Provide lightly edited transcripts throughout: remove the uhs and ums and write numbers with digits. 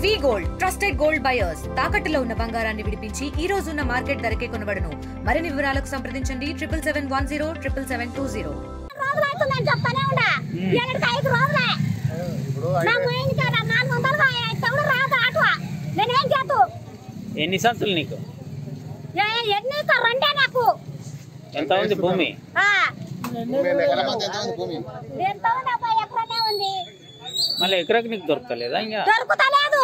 వి gold trusted gold buyers తాకట్టులో ఉన్న బంగారాన్ని విడిపించి ఈ రోజు ఉన్న మార్కెట్ ధరకే కొనబడును. మరిన్ని వివరాలకు సంప్రదించండి 7710772020. రోజులైతుందని చెప్తానే ఉండా. 5 రోజులే. నా మైండ్ కాడ 400 అయితే కూడా రాదు ఆటో. నేనేం చేతు? ఎన్ని సంతులు నీకు? ఎన్ని రెండే నాకు. ఎంత ఉంది భూమి? ఎంత ఉంది అబ్బా, ఎక్కడనే ఉంది. మళ్ళీ ఎకరాకి నీకు దొరకలేదా? ఇంకా దొరుకుతలేదు.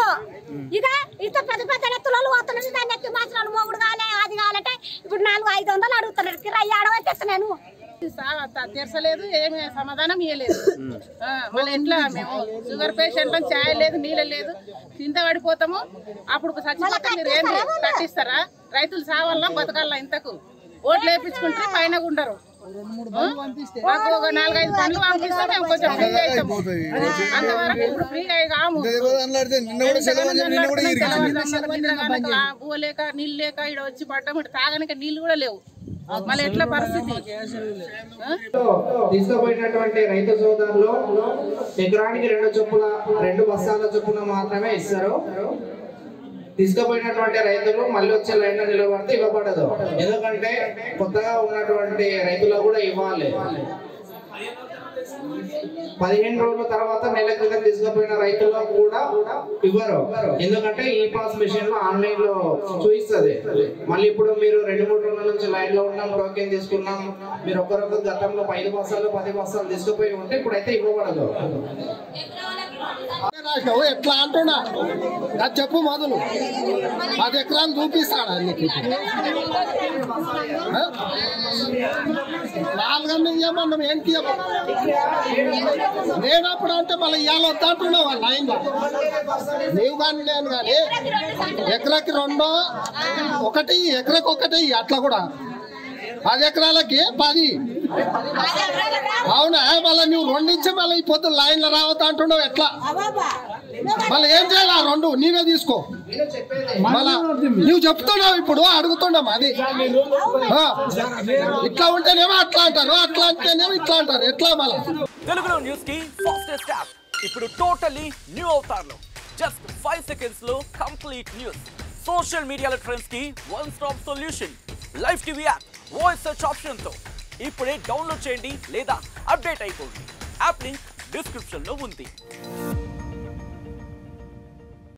ఇక ఇంత పెద్ద పెద్ద నెత్తులు పోతున్నది. దాన్ని ఎత్తి మాత్రం మొగుడు కావాలి, అది కావాలంటే ఇప్పుడు 400-500 అడుగుతున్నారు. కిరాయి ఆడవైతే నేను తీర్చలేదు, ఏమి సమాధానం ఇవ్వలేదు. మళ్ళీ ఎట్లా మేము షుగర్ పేషెంట్లం, ఛాయ్ లేదు, నీళ్ళు లేదు, కింద పడిపోతాము. అప్పుడు చచ్చిపోతే మీరు ఏం కట్టిస్తారా? రైతులు సావాలా బతకాలా? ఇంతకు ఓట్లు వేయించుకుంటే పైన ఉండరు. మాకు ఒక 4-5 పనులు పంపిస్తే మేము కొంచెం ఫ్రీ అవుతాము. అంతవరకు ఇప్పుడు ఫ్రీ కాము. భూ లేక నీళ్ళు లేక ఇక్కడ వచ్చి పడ్డాము. ఇటు తాగడానికి నీళ్ళు కూడా లేవు. మళ్ళీ ఎట్లా పరిస్థితి? తీసుకుపోయినటువంటి రైతు సోదరులు ఎకరానికి 2 బస్తాల చొప్పున మాత్రమే ఇస్తారు. తీసుకుపోయినటువంటి రైతులు మళ్ళీ వచ్చే లైన్ లో నిలబడితే ఇవ్వబడదు. ఎందుకంటే కొత్తగా ఉన్నటువంటి రైతులకు కూడా ఇవ్వాలి. 15 రోజుల తర్వాత నెల క్రితం తీసుకుపోయిన రైతులకు కూడా ఇవ్వరు. ఎందుకంటే ఈ పాస్ మిషన్ లో ఆన్లైన్ లో చూపిస్తుంది. మళ్ళీ ఇప్పుడు మీరు 2-3 రోజుల నుంచి లైన్ లో ఉన్నాం, టోకెన్ తీసుకున్నాం, మీరు ఒక్కరొకరు గతంలో 5 బస్తాలు 10 బస్తాలు తీసుకుపోయి ఉంటే ఇప్పుడైతే ఇవ్వబడదు. ఎట్లా అంటున్నా అది చెప్పు. మొదలు 10 ఎకరాలు చూపిస్తాడా నీకు? 4 ఇవ్వమన్నాం. ఏంటి లేనప్పుడు అంటే మళ్ళీ ఇవాళ వద్దా అంటున్నావు వాళ్ళ లైన్ లో. నీవు కానీ నేను కానీ ఎకరాకి 2, 1 ఎకరాకి 1 అట్లా కూడా 10 ఎకరాలకి 10. అవునా? మళ్ళీ నువ్వు 2 ఇచ్చి మళ్ళీ ఈ పొద్దు లైన్ లో రావద్దా అంటున్నావు. ఎట్లా మళ్ళీ ఏం చేయాలి? 2 నీవే తీసుకో. మళ్ళా నువ్వు చెప్తున్నావు, ఇప్పుడు అడుగుతున్నాం. అది ఇట్లా ఉంటేనేమో అట్లా అంటారు, అట్లా అంటేనేమో ఇట్లా అంటారు. ఎట్లా మళ్ళా? తెలుగులో న్యూస్ కి ఫాస్టెస్ట్ యాప్ ఇప్పుడు టోటలీ న్యూ అవతార్ లో జస్ట్ 5 సెకండ్స్ లో కంప్లీట్ న్యూస్. సోషల్ మీడియాలో ట్రెండ్స్ కి one stop solution. Live TV app voice search option తో ఇప్పుడే డౌన్లోడ్ చేయండి లేదా అప్డేట్ అయిపోండి. యాప్ లింక్ డిస్క్రిప్షన్ లో ఉంది.